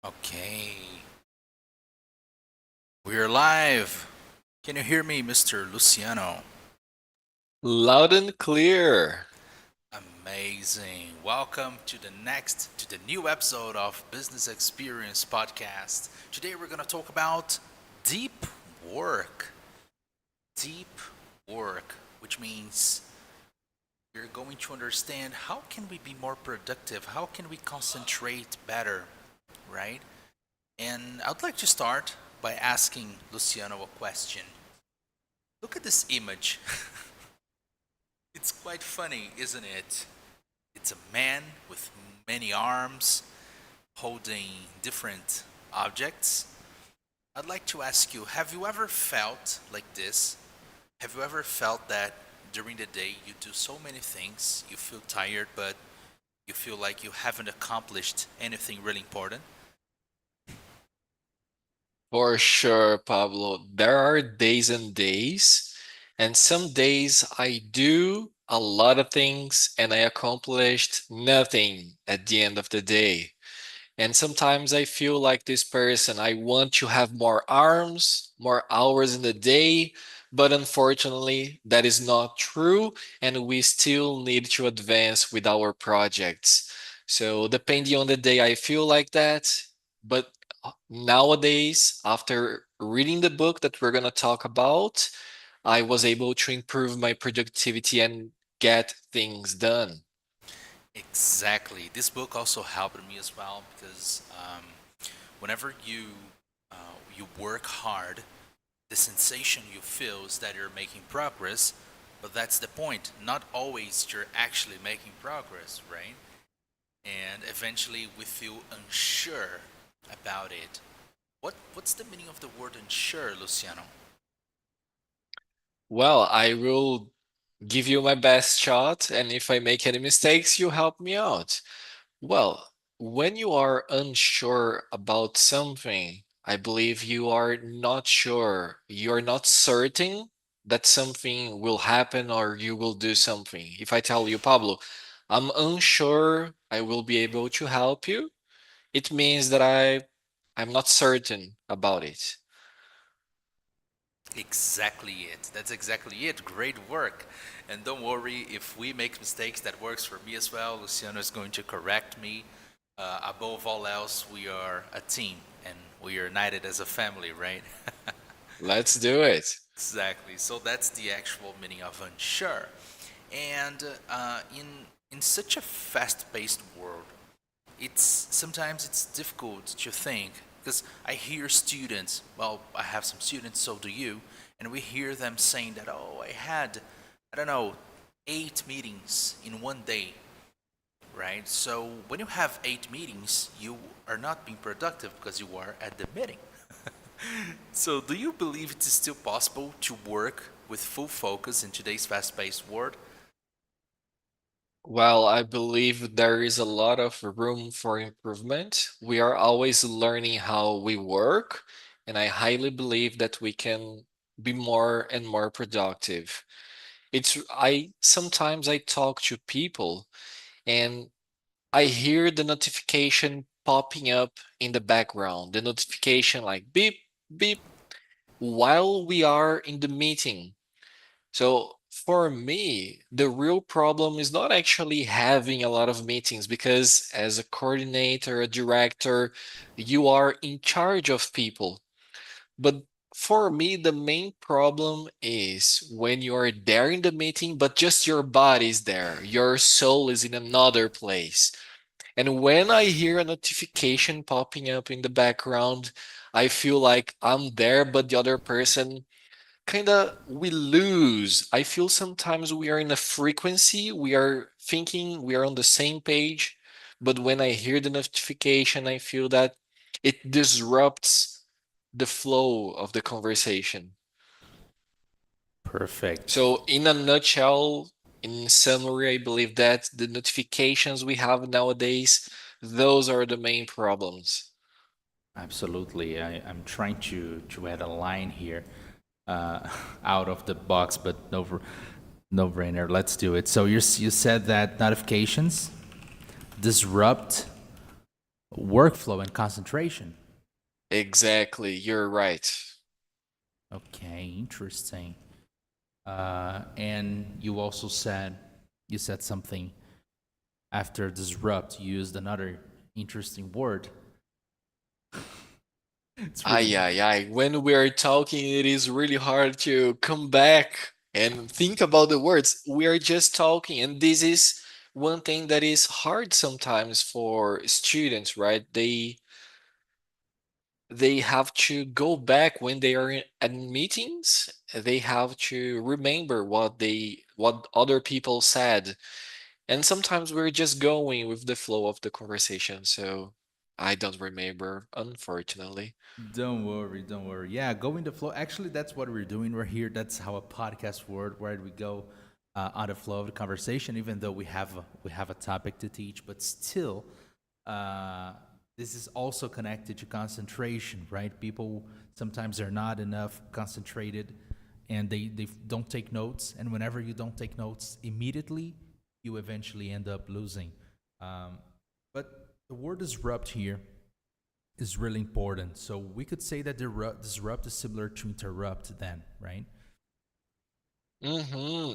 Okay, we're live. Can you hear me, Mr. Luciano? Loud and clear. Amazing. Welcome to the new episode of Business Experience Podcast. Today we're going to talk about deep work. Deep work, which means we're going to understand how can we be more productive? How can we concentrate better, right? And I'd like to start by asking Luciano a question. Look at this image. It's quite funny, isn't it? It's a man with many arms holding different objects. I'd like to ask you, have you ever felt like this? Have you ever felt that during the day you do so many things, you feel tired, but you feel like you haven't accomplished anything really important? For sure, Pablo. There are days and days, and some days I do a lot of things and I accomplished nothing at the end of the day. And sometimes I feel like this person, I want to have more arms, more hours in the day, but unfortunately, that is not true, and we still need to advance with our projects. So, depending on the day, I feel like that. But nowadays, after reading the book that we're going to talk about, I was able to improve my productivity and get things done. Exactly. This book also helped me as well because whenever uh, you work hard, the sensation you feel is that you're making progress, but that's the point. Not always you're actually making progress, right? And eventually we feel unsure about it. What's the meaning of the word unsure, Luciano? Well, I will give you my best shot, and if I make any mistakes, you help me out. Well, when you are unsure about something, I believe you are not sure, you're not certain that something will happen or you will do something. If I tell you, Pablo, I'm unsure I will be able to help you, it means that I'm not certain about it. Exactly it. That's exactly it. Great work. And don't worry, if we make mistakes, that works for me as well. Luciano is going to correct me. Above all else, we are a team and we are united as a family, right? Let's do it. Exactly. So that's the actual meaning of unsure. And in such a fast-paced world, it's sometimes it's difficult to think because I hear students. Well, I have some students, so do you, and we hear them saying that, oh, I don't know, 8 meetings in one day, right? So when you have 8 meetings, you are not being productive because you are at the meeting. So, do you believe it is still possible to work with full focus in today's fast paced world? Well, I believe there is a lot of room for improvement. We are always learning how we work, and I highly believe that we can be more and more productive. I sometimes I talk to people and I hear the notification popping up in the background, the notification like beep, beep, while we are in the meeting. So for me, the real problem is not actually having a lot of meetings because as a coordinator, a director, you are in charge of people. But for me, the main problem is when you are there in the meeting, but just your body is there. Your soul is in another place. And when I hear a notification popping up in the background, I feel like I'm there, but the other person kind of we lose. I feel sometimes we are in a frequency, we are thinking we are on the same page, but when I hear the notification, I feel that it disrupts the flow of the conversation. Perfect. So, in a nutshell, in summary, I believe that the notifications we have nowadays, those are the main problems. Absolutely. I'm trying to add a line here out of the box, but no brainer. Let's do it. So you said that notifications disrupt workflow and concentration. Exactly, you're right. Okay, interesting. And you said something after disrupt. You used another interesting word. It's really Ay, ay, ay. When we are talking, it is really hard to come back and think about the words. We are just talking, and this is one thing that is hard sometimes for students, right? They have to go back when they are at meetings. They have to remember what other people said. And sometimes we're just going with the flow of the conversation. So I don't remember, unfortunately. don't worry, don't worry. Yeah, go in the flow. Actually, that's what we're doing. We're here. That's how a podcast works, where we go on the flow of the conversation. Even though we have a topic to teach, but still, uh, this is also connected to concentration, right? People sometimes are not enough concentrated, and they don't take notes. And whenever you don't take notes immediately, you eventually end up losing. Um, but the word disrupt here is really important. So we could say that disrupt is similar to interrupt then, right?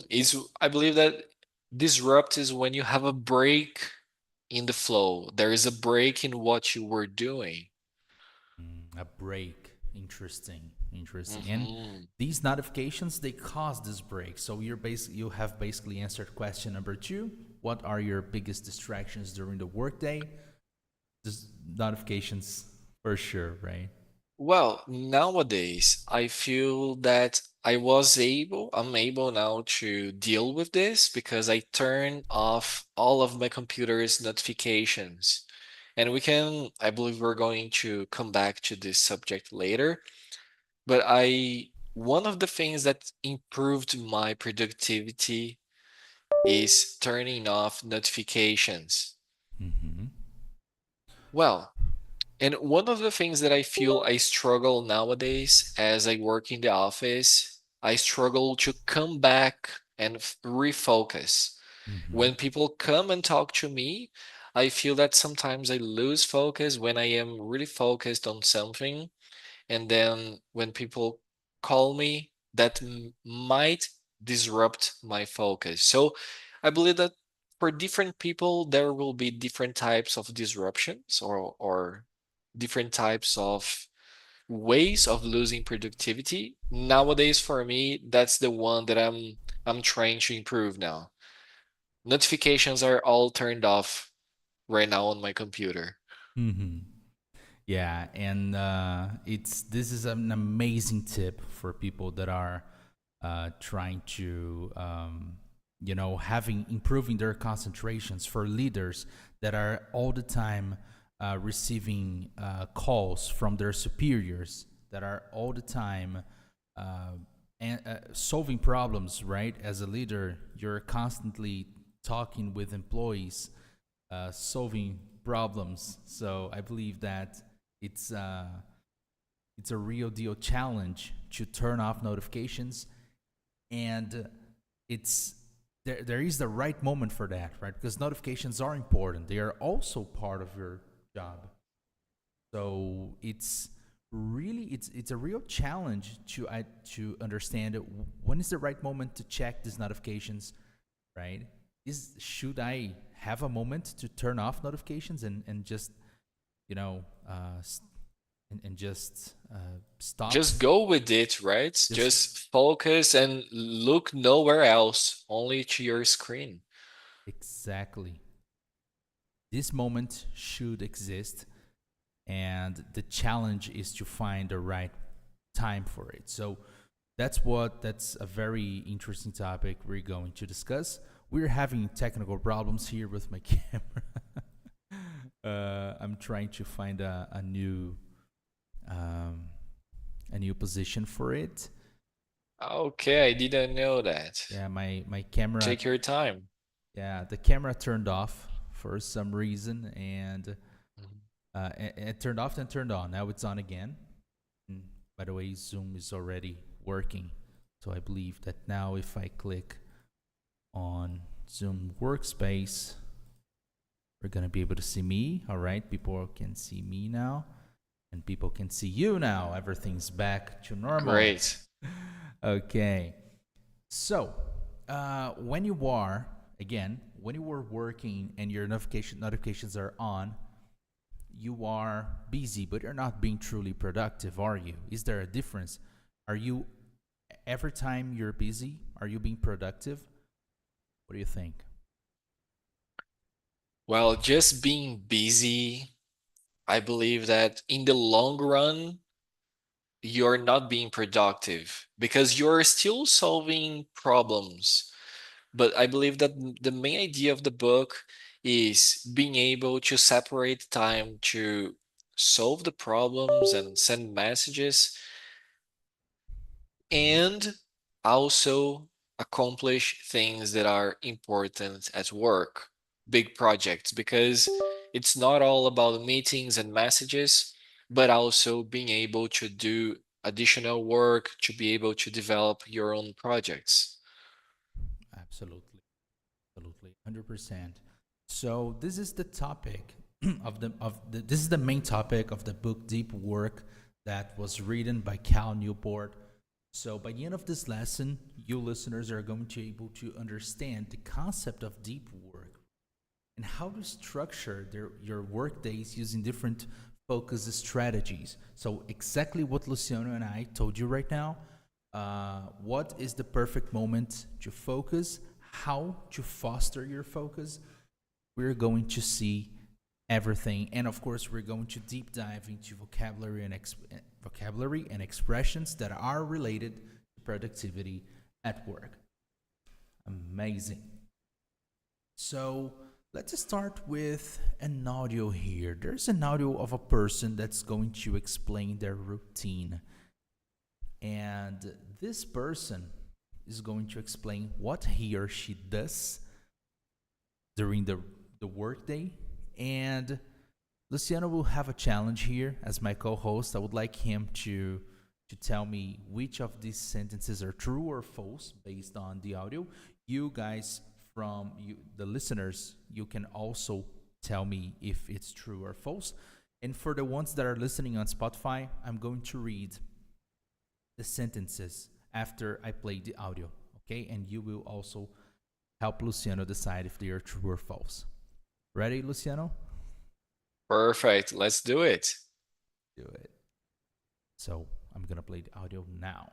Is I believe that disrupt is when you have a break in the flow. There is a break in what you were doing. A break. Interesting. Interesting. And hmm these notifications, they cause this break. So you have basically answered question number 2. What are your biggest distractions during the workday? Just notifications for sure, right? Well, nowadays I feel that I'm able now to deal with this because I turn off all of my computer's notifications. And I believe we're going to come back to this subject later. But one of the things that improved my productivity is turning off notifications. Mm-hmm. Well, and one of the things that I feel I struggle nowadays as I work in the office, I struggle to come back and refocus. Mm-hmm. When people come and talk to me, I feel that sometimes I lose focus when I am really focused on something. And then when people call me, that might disrupt my focus. So I believe that for different people, there will be different types of disruptions or different types of ways of losing productivity. Nowadays, for me, that's the one that I'm trying to improve now. Notifications are all turned off right now on my computer. Mm-hmm. Yeah, and it's this is an amazing tip for people that are trying to having improving their concentrations, for leaders that are all the time receiving calls from their superiors, that are all the time uh, solving problems, right? As a leader, you're constantly talking with employees, solving problems. So I believe that it's uh, it's a real deal challenge to turn off notifications, and it's there is the right moment for that, right? Because notifications are important. They are also part of your job. So it's a real challenge to understand when is the right moment to check these notifications, right? Is should I have a moment to turn off notifications and just you know and just stop? Just go with it, right? Just Just focus and look nowhere else, only to your screen. exactly. This moment should exist, and the challenge is to find the right time for it. So that's a very interesting topic we're going to discuss. We're having technical problems here with my camera. I'm trying to find um, a new position for it. Okay, I didn't know that. Yeah, my camera. Take your time. Yeah, the camera turned off for some reason, and Mhm. it turned off and turned on. Now it's on again. And by the way, Zoom is already working, so I believe that now if I click on Zoom Workspace, We're gonna be able to see me. All right, people can see me now, and people can see you now. Everything's back to normal. Great. Okay. So, when you are again, when you were working and your notifications are on, you are busy, but you're not being truly productive, are you? Is there a difference? Are you every time you're busy, are you being productive? What do you think? Well, just being busy, I believe that in the long run, you're not being productive because you're still solving problems. But I believe that the main idea of the book is being able to separate time to solve the problems and send messages and also accomplish things that are important at work, big projects, because it's not all about meetings and messages, but also being able to do additional work to be able to develop your own projects. Absolutely. Absolutely. 100%. So this is the topic of the this is the main topic of the book Deep Work that was written by Cal Newport. So by the end of this lesson, you listeners are going to be able to understand the concept of deep work and how to structure your work days using different focus strategies. So exactly what Luciano and I told you right now. What is the perfect moment to focus? How to foster your focus? We're going to see everything, and of course, we're going to deep dive into vocabulary and expressions that are related to productivity at work. Amazing. So let's start with an audio here. There's an audio of a person that's going to explain their routine. And this person is going to explain what he or she does during the workday. And Luciano will have a challenge here as my co-host. I would like him to tell me which of these sentences are true or false based on the audio. You guys from you the listeners, you can also tell me if it's true or false. And for the ones that are listening on Spotify, I'm going to read the sentences after I play the audio, okay? And you will also help Luciano decide if they are true or false. Ready, Luciano? Perfect. Let's do it. Do it. So I'm gonna play the audio now.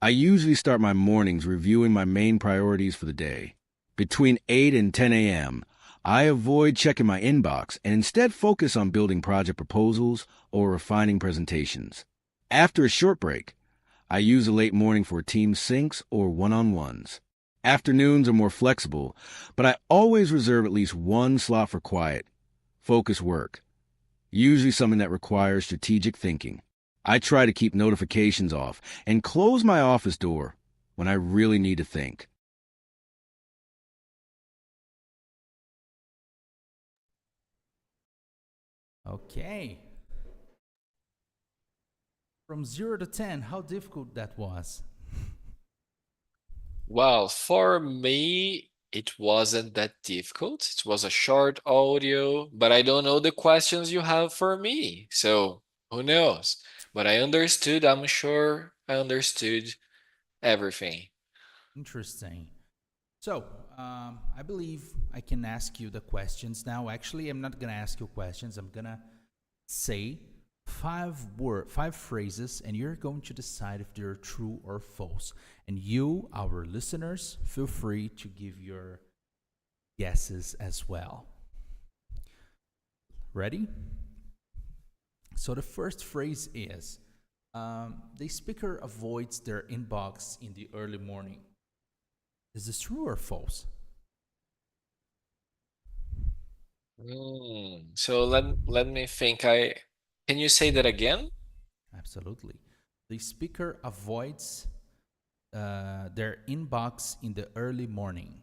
I usually start my mornings reviewing my main priorities for the day. Between 8 and 10 a.m., I avoid checking my inbox and instead focus on building project proposals or refining presentations. After a short break, I use a late morning for team syncs or one-on-ones. Afternoons are more flexible, but I always reserve at least one slot for quiet, focused work, usually something that requires strategic thinking. I try to keep notifications off and close my office door when I really need to think. Okay. From 0 to 10, how difficult that was. Well, for me, it wasn't that difficult. It was a short audio, but I don't know the questions you have for me. So who knows? But I understood, I'm sure I understood everything. Interesting. So, I believe I can ask you the questions now. Actually, I'm not gonna ask you questions. I'm gonna say five phrases, and you're going to decide if they're true or false. And you, our listeners, feel free to give your guesses as well. Ready? So the first phrase is the speaker avoids their inbox in the early morning. Is this true or false? So let me think. I Can you say that again? Absolutely. The speaker avoids their inbox in the early morning.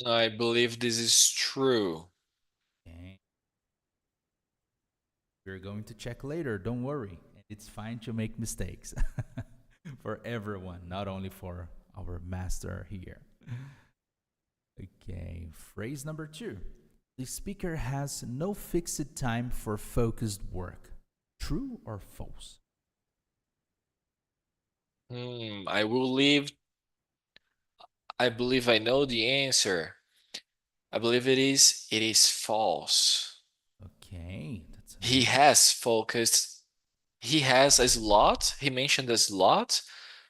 I believe this is true. Okay. We're going to check later. Don't worry. It's fine to make mistakes for everyone, not only for our master here. Okay, phrase number two. The speaker has no fixed time for focused work. True or false? I will leave. I believe I know the answer. I believe it is false. Okay, that's He amazing. has focused. He has a slot. He mentioned a slot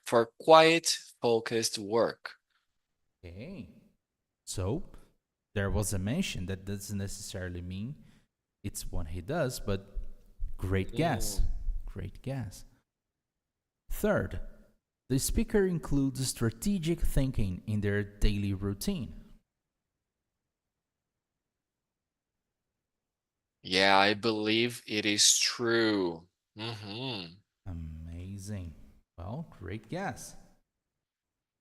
for quiet, focused work. Okay, so there was a mention that doesn't necessarily mean it's what he does, but great guess. Mm. Great guess. Third, the speaker includes strategic thinking in their daily routine. Yeah, I believe it is true. Mm-hmm. Amazing. Well, great guess.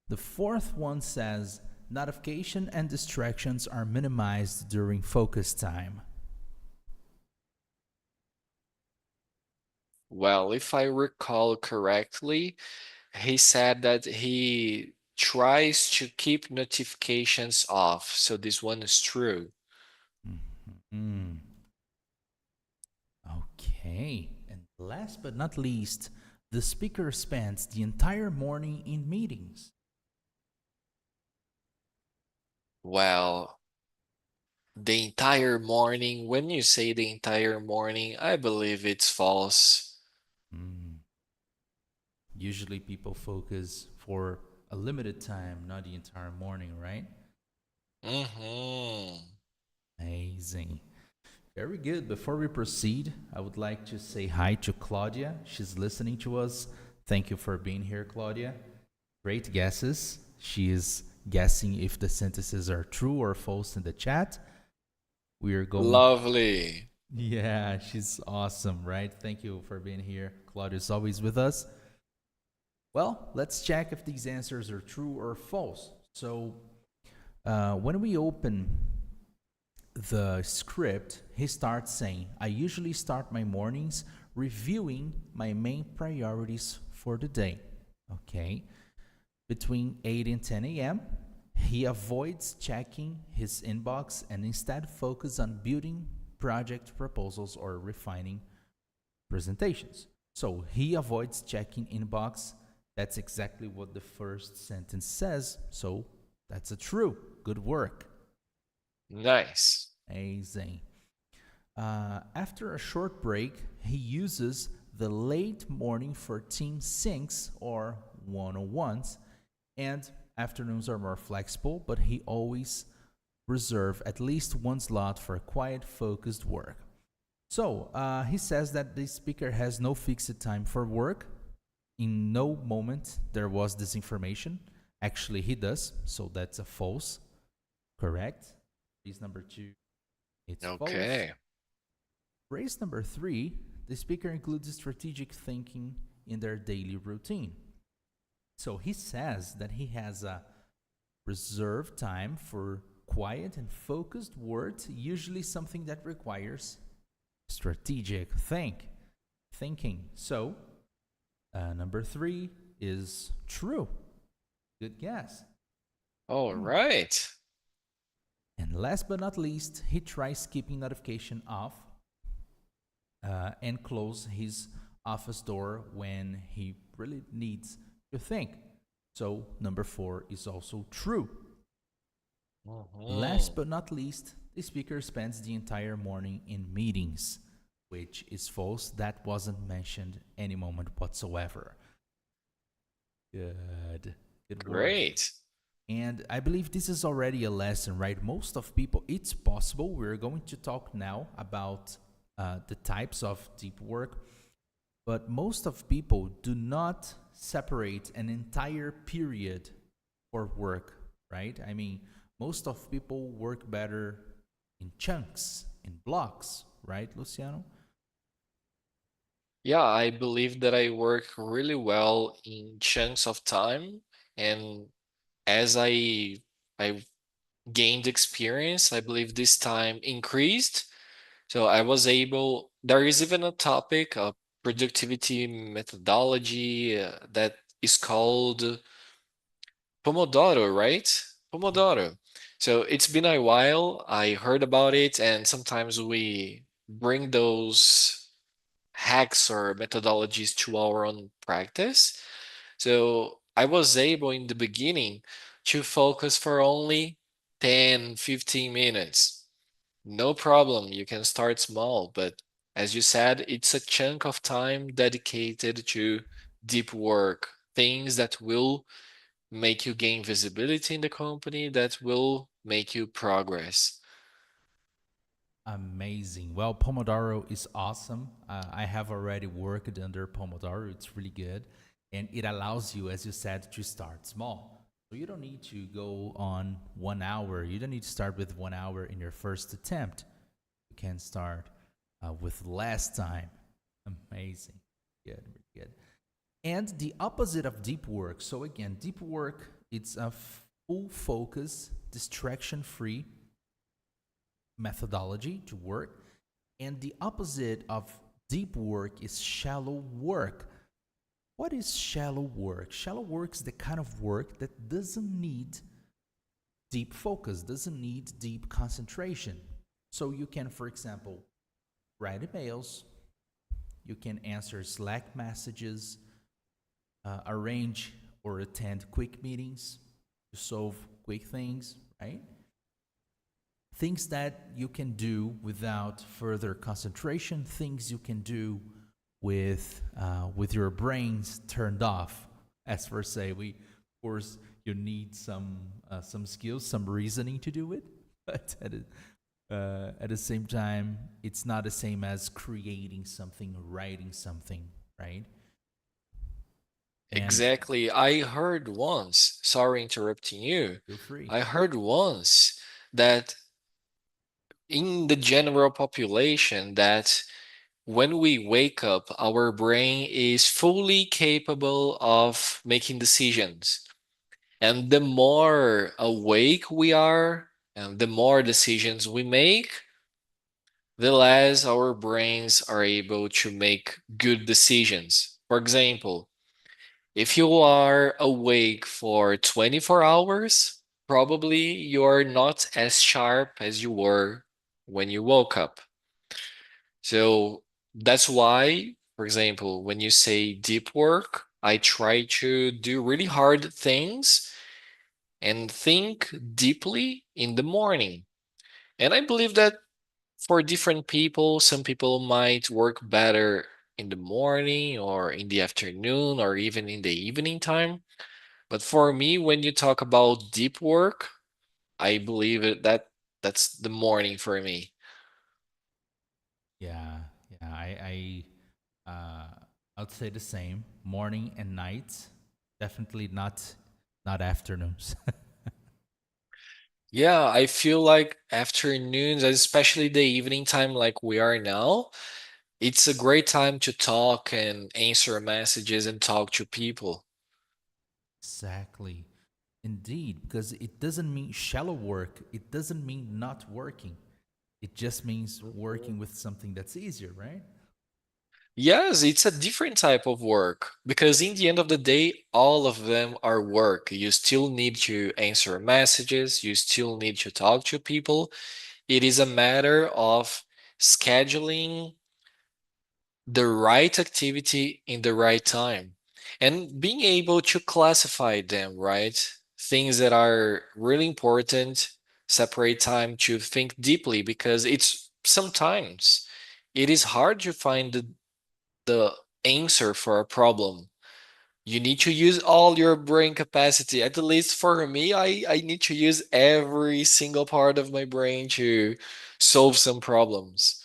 The fourth one says notification and distractions are minimized during focus time. Well, if I recall correctly, he said that he tries to keep notifications off. So this one is true. Mm. Okay. And last but not least, the speaker spends the entire morning in meetings. Well, the entire morning, when you say the entire morning, I believe it's false. Mm. Usually people focus for a limited time, not the entire morning, right? Mm-hmm. Amazing. Very good. Before we proceed, I would like to say hi to Claudia. She's listening to us. Thank you for being here, Claudia. Great guesses. She is guessing if the sentences are true or false in the chat. We are going. Lovely. Yeah, she's awesome, right? Thank you for being here. Claudia is always with us. Well, let's check if these answers are true or false. So, when we open the script, he starts saying, I usually start my mornings reviewing my main priorities for the day. Okay. Between 8 and 10 a.m., he avoids checking his inbox and instead focuses on building project proposals or refining presentations. So he avoids checking inbox. That's exactly what the first sentence says. So that's a true. Good work. Nice. Amazing. After a short break, he uses the late morning for team syncs or one-on-ones, and afternoons are more flexible, but he always reserve at least one slot for quiet, focused work. So he says that the speaker has no fixed time for work. In no moment there was this information. Actually, he does, so that's a false. Correct. Phrase number two, it's false. Okay. Phrase number three, the speaker includes strategic thinking in their daily routine. So he says that he has a reserved time for quiet and focused words, usually something that requires strategic thinking. So number three is true. Good guess. All right. And last but not least, he tries keeping notification off and close his office door when he really needs to think. So number four is also true. Last Mhm. but not least, the speaker spends the entire morning in meetings, which is false. That wasn't mentioned any moment whatsoever. Good. Good work. Great. And I believe this is already a lesson, right? Most of people, it's possible. We're going to talk now about the types of deep work, but most of people do not separate an entire period for work, right? I mean, most of people work better in chunks, in blocks, right, Luciano? Yeah, I believe that I work really well in chunks of time, and as I gained experience, I believe this time increased. So I was able, there is even a topic of productivity methodology that is called Pomodoro, right? Pomodoro. So it's been a while. I heard about it, and sometimes we bring those hacks or methodologies to our own practice. So I was able in the beginning to focus for only 10, 15 minutes. No problem. You can start small, but as you said, it's a chunk of time dedicated to deep work, things that will make you gain visibility in the company, that will make you progress. Amazing. Well, Pomodoro is awesome. I have already worked under Pomodoro. It's really good. And it allows you, as you said, to start small. So you don't need to go on 1 hour. You don't need to start with 1 hour in your first attempt. You can start with less time. Amazing. Good, really good. And the opposite of deep work. So again, deep work, it's a full focus, distraction free methodology to work. And the opposite of deep work is shallow work. What is shallow work? Shallow work is the kind of work that doesn't need deep focus, doesn't need deep concentration. So you can, for example, write emails, you can answer Slack messages, arrange or attend quick meetings to solve quick things, right? Things that you can do without further concentration, things you can do with your brains turned off. As per se, we of course you need some skills, some reasoning to do it, but at the same time, it's not the same as creating something, writing something, right? And Exactly. I heard once, sorry interrupting you, feel free. I heard once that in the general population that when we wake up, our brain is fully capable of making decisions. And the more awake we are, and the more decisions we make, the less our brains are able to make good decisions. For example, if you are awake for 24 hours, probably you're not as sharp as you were when you woke up. So that's why, for example, when you say deep work, I try to do really hard things and think deeply in the morning. And I believe that for different people, some people might work better in the morning or in the afternoon or even in the evening time. But for me, when you talk about deep work, I believe that that's the morning for me. Yeah, yeah. I'd say the same. Morning and night, definitely not afternoons. Yeah, I feel like afternoons, especially the evening time like we are now, it's a great time to talk and answer messages and talk to people. Exactly. Indeed, because it doesn't mean shallow work. It doesn't mean not working. It just means Mhm. working with something that's easier, right? Yes, it's a different type of work because in the end of the day, all of them are work. You still need to answer messages, you still need to talk to people. It is a matter of scheduling the right activity in the right time and being able to classify them, right? Things that are really important, separate time to think deeply because it's sometimes it is hard to find the answer for a problem. You need to use all your brain capacity. At least for me, I need to use every single part of my brain to solve some problems.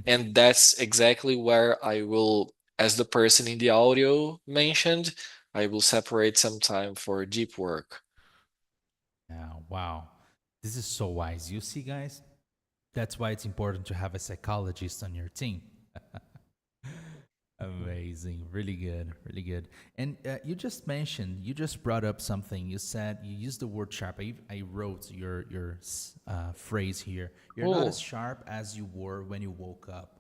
And that's exactly where I will, as the person in the audio mentioned, I will separate some time for deep work. Yeah, wow. This is so wise. You see, guys, that's why it's important to have a psychologist on your team. Amazing. Really good. Really good. And you just brought up something. You said you used the word sharp. I wrote your phrase here. You're not as Cool. sharp as you were when you woke up.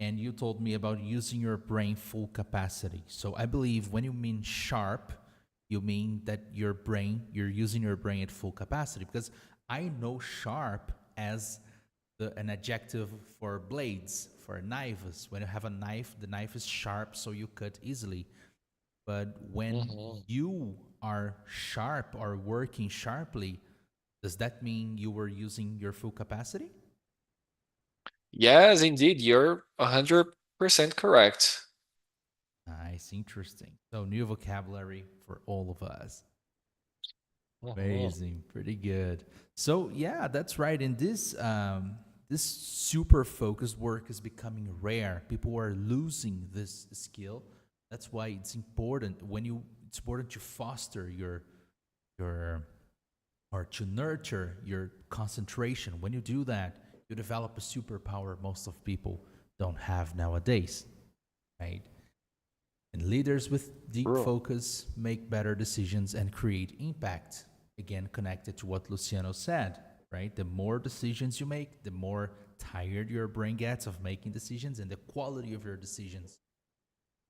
And you told me about using your brain full capacity. So I believe when you mean sharp, you mean that you're using your brain at full capacity. Because I know sharp as an adjective for blades, for knives. When you have a knife, the knife is sharp, so you cut easily. But when Hmm. you are sharp or working sharply, does that mean you were using your full capacity? Yes, indeed, you're 100% correct. Nice, interesting. So, new vocabulary for all of us. Hmm. Amazing, pretty good. So yeah, that's right. In this super focused work is becoming rare. People are losing this skill. That's why it's important it's important to foster your or to nurture your concentration. When you do that, you develop a superpower most of people don't have nowadays, right? And leaders with deep True. focus make better decisions and create impact. Again, connected to what Luciano said, right? The more decisions you make, the more tired your brain gets of making decisions, and the quality of your decisions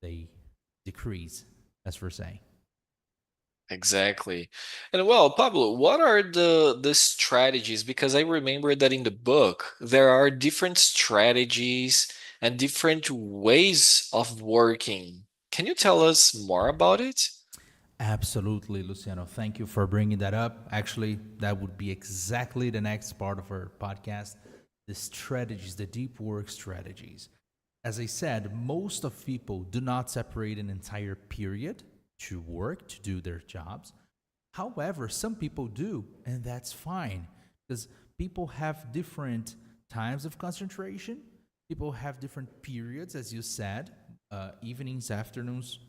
they decrease, as we're saying. Exactly. And well, Pablo, what are the strategies? Because I remember that in the book there are different strategies and different ways of working. Can you tell us more about it? Absolutely, Luciano. Thank you for bringing that up. Actually, that would be exactly the next part of our podcast, the strategies, the deep work strategies. As I said, most of people do not separate an entire period to work, to do their jobs. However, some people do, and that's fine because people have different times of concentration. People have different periods, as you said. Evenings, afternoons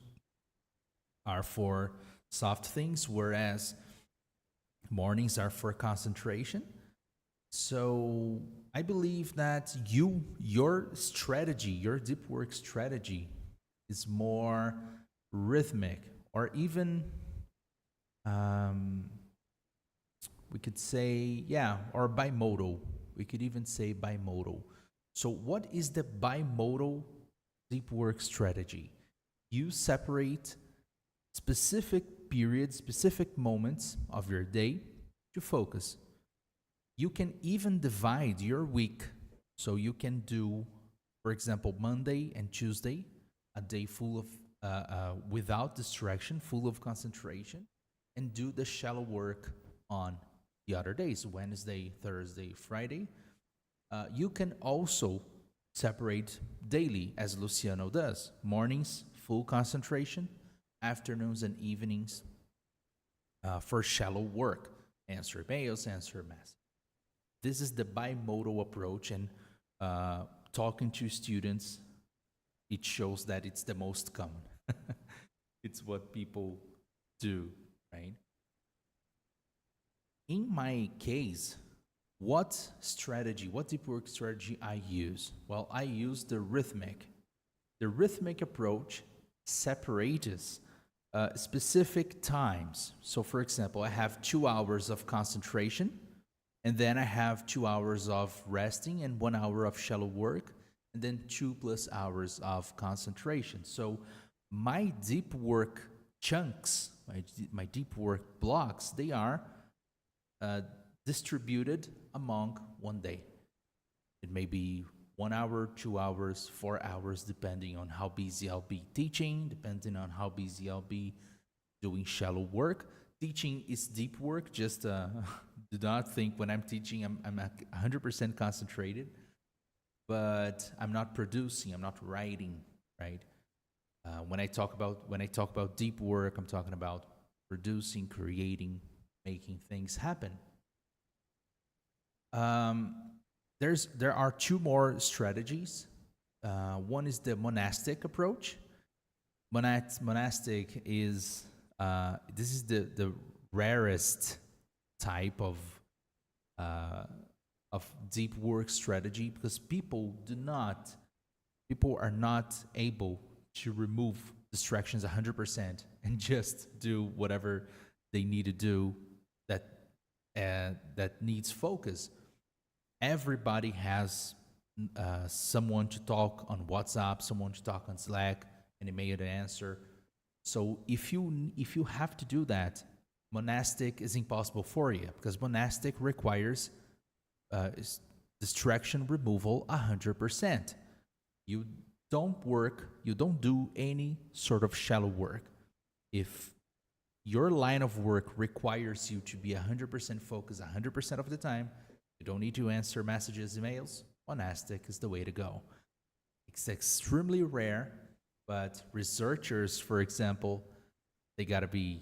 are for soft things, whereas mornings are for concentration. So I believe that your strategy, your deep work strategy, is more rhythmic, or even um, we could say, yeah, or bimodal. We could even say bimodal. So, what is the bimodal deep work strategy? You separate specific periods, specific moments of your day to focus. You can even divide your week. So you can do, for example, Monday and Tuesday, a day full of without distraction, full of concentration, and do the shallow work on the other days, Wednesday, Thursday, Friday. You can also separate daily, as Luciano does. Mornings, full concentration, afternoons and evenings for shallow work. Answer mails, answer messages. This is the bimodal approach, and talking to students, it shows that it's the most common. It's what people do, right? In my case, what deep work strategy I use? Well, I use the rhythmic. The rhythmic approach separates specific times. So, for example, I have 2 hours of concentration, and then I have 2 hours of resting and 1 hour of shallow work, and then 2 plus hours of concentration. So, my deep work chunks, my deep work blocks, they are uh, distributed among one day. It may be 1 hour, 2 hours, 4 hours, depending on how busy I'll be teaching, depending on how busy I'll be doing shallow work. Teaching is deep work. Just do not think when I'm teaching I'm 100% concentrated, but I'm not producing, I'm not writing, right? When I talk about deep work, I'm talking about producing, creating, making things happen. Um, there are two more strategies. One is the monastic approach. Monastic is this is the rarest type uh, of deep work strategy because people are not able to remove distractions 100% and just do whatever they need to do that that needs focus. Everybody has someone to talk on WhatsApp, someone to talk on Slack, an email to answer. So if you have to do that, Monastic is impossible for you because monastic requires uh, distraction removal 100%. You you don't do any sort of shallow work. If your line of work requires you to be 100% focused 100% of the time, you don't need to answer messages, emails, monastic is the way to go. It's extremely rare, but researchers, for example, they got to be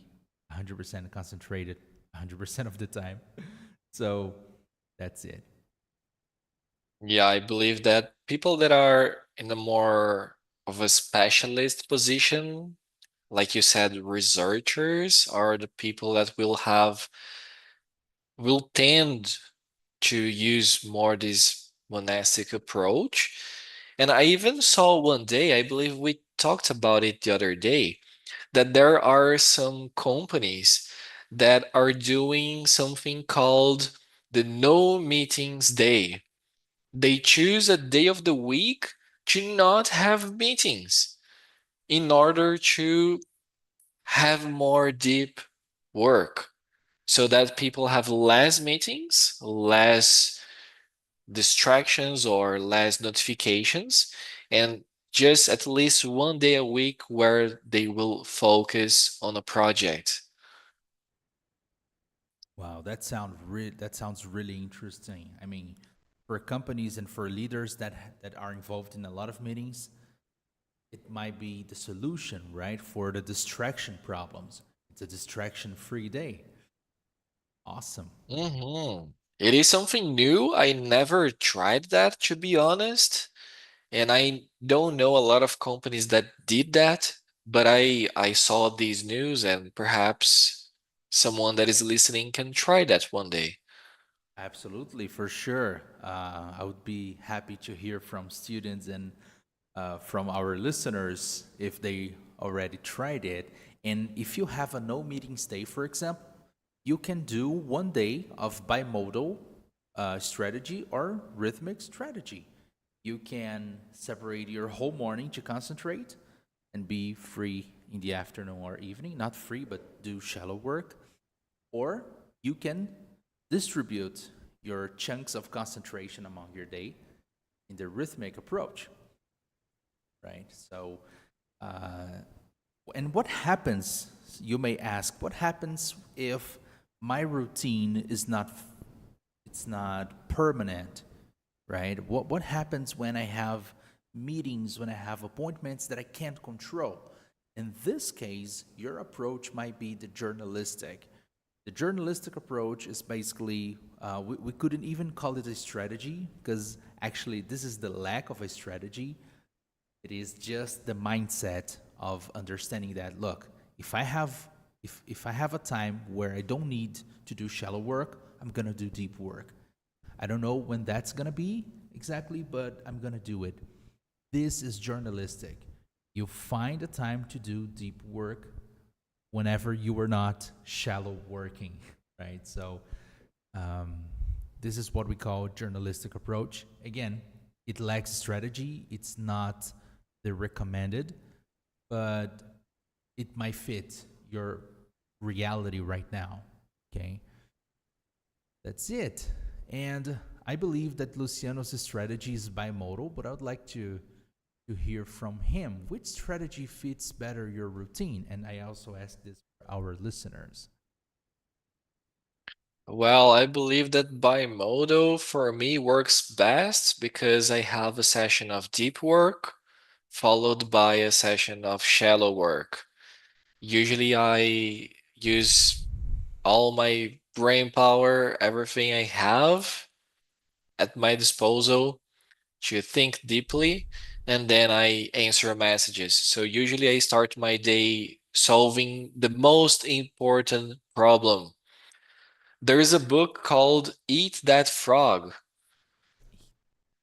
100% concentrated 100% of the time. So that's it. Yeah, I believe that people that are in a more of a specialist position, like you said, researchers are the people that will tend to use more this monastic approach. And I even saw one day, I believe we talked about it the other day, that there are some companies that are doing something called the no meetings day. They choose a day of the week to not have meetings in order to have more deep work so that people have less meetings, less distractions, or less notifications, and just at least one day a week where they will focus on a project. Wow, that sounds really interesting. I mean, for companies and for leaders that are involved in a lot of meetings, it might be the solution, right, for the distraction problems. It's a distraction-free day. Awesome. It is something new. I never tried that, to be honest. And I don't know a lot of companies that did that, but I saw these news and perhaps someone that is listening can try that one day. Absolutely, for sure. I would be happy to hear from students and from our listeners if they already tried it. And if you have a no meetings day, for example, you can do one day of bimodal strategy or rhythmic strategy. You can separate your whole morning to concentrate and be free in the afternoon or evening. Not free, but do shallow work. Or you can distribute your chunks of concentration among your day in the rhythmic approach, right? So, uh, and what happens, you may ask, what happens if my routine is not, it's not permanent, right? What happens when I have meetings, when I have appointments that I can't control? In this case, your approach might be the journalistic. The journalistic approach is basically, we couldn't even call it a strategy because actually, this is the lack of a strategy. It is just the mindset of understanding that, look, if I have if I have a time where I don't need to do shallow work, I'm gonna do deep work. I don't know when that's gonna be exactly, but I'm gonna do it. This is journalistic. You find a time to do deep work whenever you are not shallow working, right? So um, this is what we call journalistic approach. Again, it lacks strategy. It's not the recommended, but it might fit your reality right now. Okay, that's it. And I believe that Luciano's strategy is bimodal, but I would like to hear from him which strategy fits better your routine. And I also ask this for our listeners. Well, I believe that bimodal for me works best because I have a session of deep work followed by a session of shallow work. Usually I use all my brain power, everything I have at my disposal to think deeply, and then I answer messages. So usually I start my day solving the most important problem. There is a book called Eat That Frog.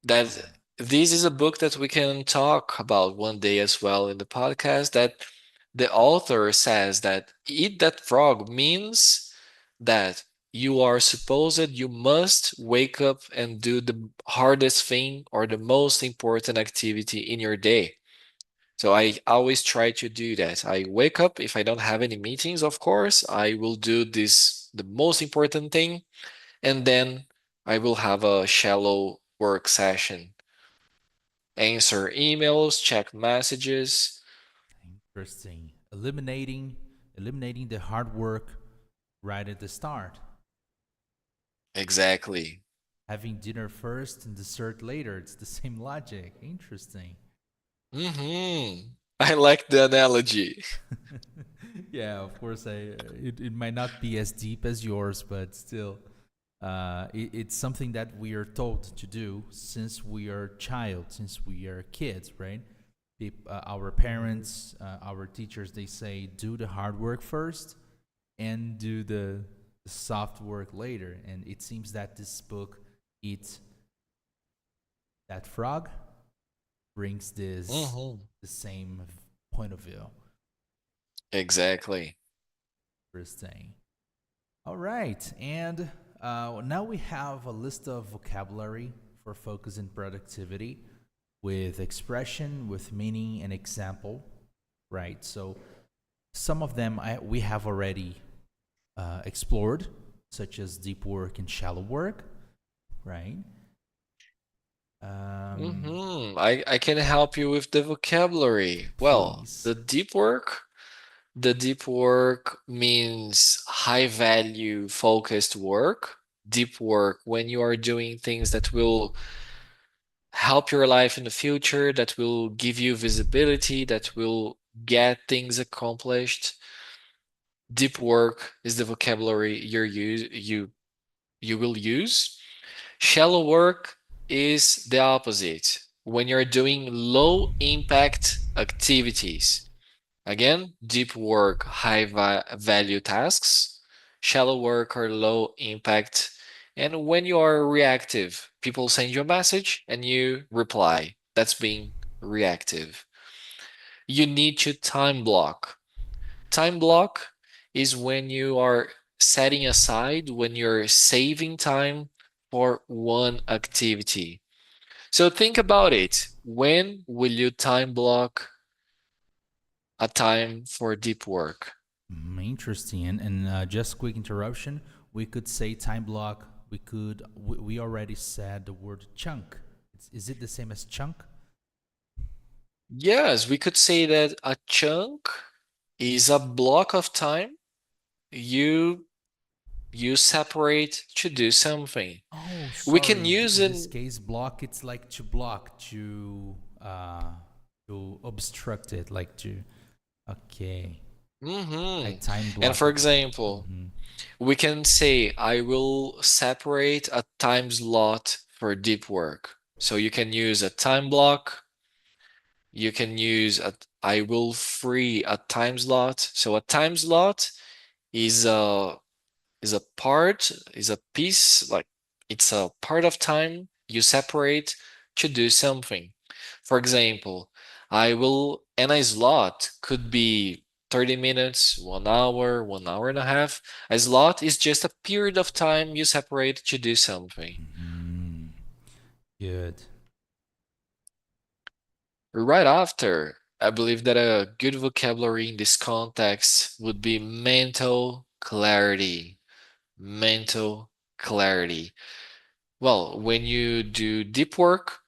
That this is a book that we can talk about one day as well in the podcast. That the author says that eat that frog means that you must wake up and do the hardest thing or the most important activity in your day. So I always try to do that. I wake up, if I don't have any meetings, of course, I will do this, the most important thing, and then I will have a shallow work session. Answer emails, check messages. Interesting. Eliminating the hard work right at the start. Exactly. Having dinner first and dessert later. It's the same logic. Interesting. I like the analogy. Yeah, of course. It might not be as deep as yours, but still, it's something that we are told to do since we are child, since we are kids, right? Our parents, our teachers, they say do the hard work first and do the soft work later. And it seems that this book, Eat That Frog, brings this hmm the same point of view. Exactly. Interesting. All right, and now we have a list of vocabulary for focus and productivity with expression, with meaning, and example, right? So some of them we have already explored, such as deep work and shallow work, right? Um, I can help you with the vocabulary. Well, Please. the deep work means high value focused work. Deep work when you are doing things that will help your life in the future, that will give you visibility, that will get things accomplished. Deep work is the vocabulary you will use. Shallow work is the opposite. When you're doing low impact activities. Again, deep work, value tasks. Shallow work are low impact. And when you are reactive, people send you a message and you reply. That's being reactive. You need to time block. Time block is when you are setting aside, when you're saving time for one activity. So think about it. When will you time block a time for deep work? Interesting. And just quick interruption. We could say time block. We already said the word chunk. Is it the same as chunk? Yes, we could say that a chunk is a block of time you you separate to do something. Oh, We can sorry. use In this an case, block. It's like to block, to obstruct it, like to. Okay, I hmm time And block for it. example, Hmm. we can say I will separate a time slot for deep work. So you can use a time block. You can use a I will free a time slot. So a time slot is a part, is a piece, like it's a part of time you separate to do something. For example, and a slot could be 30 minutes, 1 hour, 1 hour and a half. A slot is just a period of time you separate to do something. Good. Right after, I believe that a good vocabulary in this context would be mental clarity. Mental clarity. Well, when you do deep work,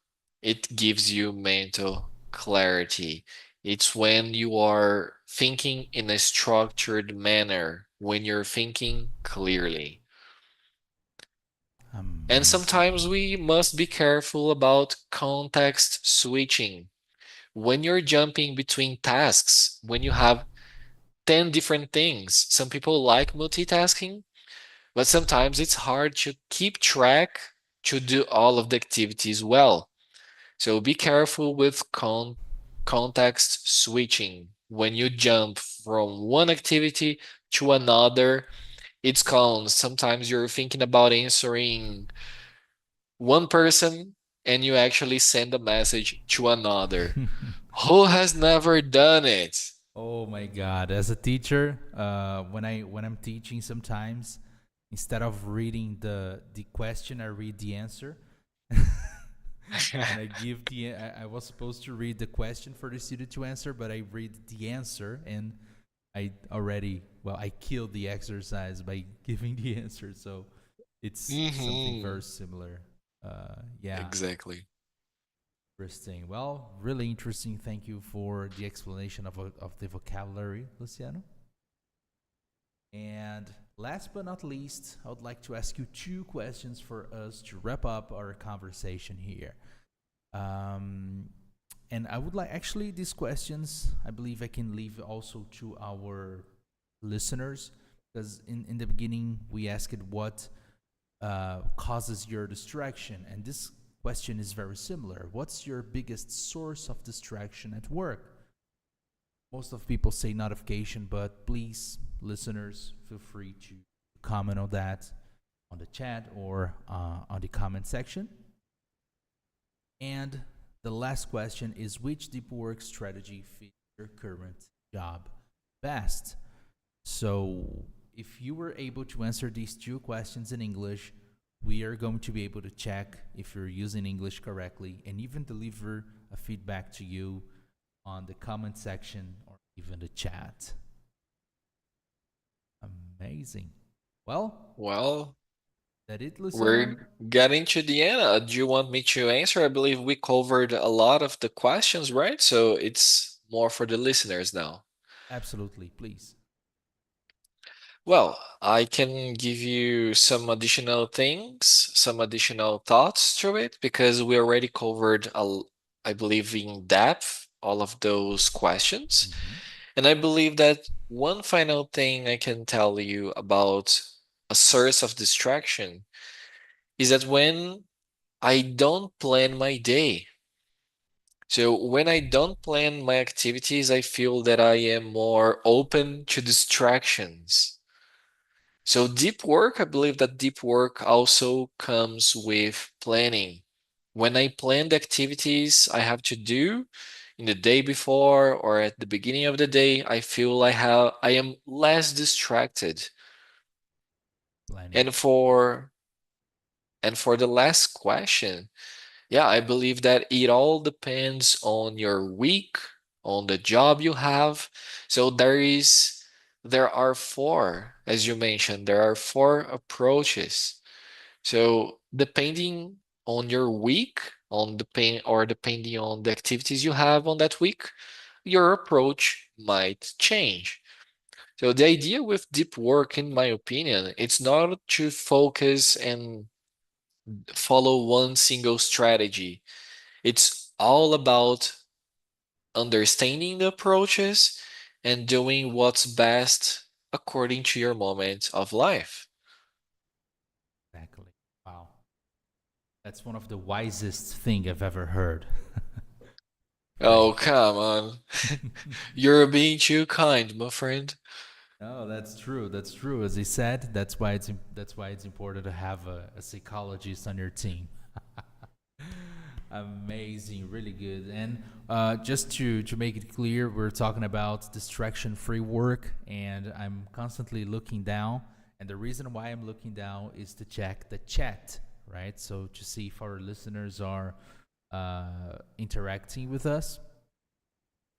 it gives you mental clarity. It's when you are thinking in a structured manner, when you're thinking clearly. And sometimes Amazing. we must be careful about context switching. When you're jumping between tasks, when you have 10 different things, some people like multitasking, but sometimes it's hard to keep track to do all of the activities well. So be careful with context switching. When you jump from one activity to another, it's called sometimes you're thinking about answering one person and you actually send a message to another. Who has never done it? Oh my God! As a teacher, when I'm teaching, sometimes instead of reading the question, I read the answer. And I was supposed to read the question for the student to answer, but I read the answer and I killed the exercise by giving the answer. So it's something Mm-hmm. very similar. Yeah, Exactly. interesting. Well, really interesting. Thank you for the explanation of the vocabulary, Luciano. And last but not least, I would like to ask you two questions for us to wrap up our conversation here. Um, and I would like, actually, these questions, I believe I can leave also to our listeners, because in the beginning, we asked what causes your distraction. And this question is very similar. What's your biggest source of distraction at work? Most of people say notification, but please, listeners, feel free to comment on that on the chat or on the comment section. And the last question is, which deep work strategy fits your current job best? So, if you were able to answer these two questions in English, we are going to be able to check if you're using English correctly and even deliver a feedback to you on the comment section or even the chat. Amazing. Well, Well, that it, Luciano? we're getting to the end. Do you want me to answer? I believe we covered a lot of the questions, right? So it's more for the listeners now. Absolutely, please. Well, I can give you some additional things, some additional thoughts to it, because we already covered, I believe, in depth all of those questions. Mm-hmm. And I believe that one final thing I can tell you about a source of distraction is that when I don't plan my day. So when I don't plan my activities, I feel that I am more open to distractions. So deep work, I believe that deep work also comes with planning. When I plan the activities I have to do in the day before or at the beginning of the day, I feel I am less distracted. Planning. And for the last question, yeah, I believe that it all depends on your week, on the job you have. So there are four, as you mentioned, there are four approaches. So depending on your week, on the pain or depending on the activities you have on that week, your approach might change. So the idea with deep work, in my opinion, it's not to focus and follow one single strategy. It's all about understanding the approaches and doing what's best according to your moment of life. Exactly. Wow. That's one of the wisest thing I've ever heard. Great. Oh, come on. You're being too kind, my friend. No, that's true. That's true. As I said, that's why it's important to have a psychologist on your team. Amazing, really good. And just to make it clear, we're talking about distraction-free work, and I'm constantly looking down. And the reason why I'm looking down is to check the chat, right? So to see if our listeners are interacting with us.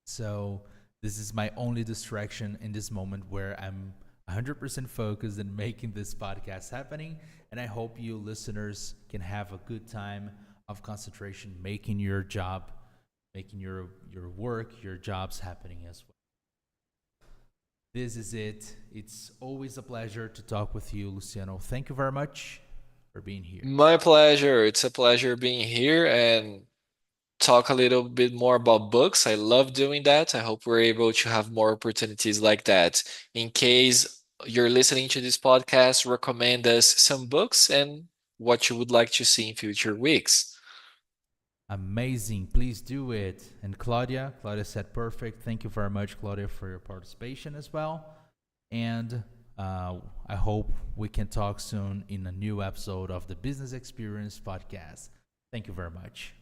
So this is my only distraction in this moment where I'm 100% focused in making this podcast happening. And I hope you listeners can have a good time of concentration making your job, making your work, your jobs happening as well. This is it. It's always a pleasure to talk with you, Luciano. Thank you very much for being here. My pleasure. It's a pleasure being here and talk a little bit more about books. I love doing that. I hope we're able to have more opportunities like that. In case you're listening to this podcast, recommend us some books and what you would like to see in future weeks. Amazing. Please do it. And Claudia said perfect. Thank you very much, Claudia, for your participation as well. And I hope we can talk soon in a new episode of the Business Experience Podcast. Thank you very much.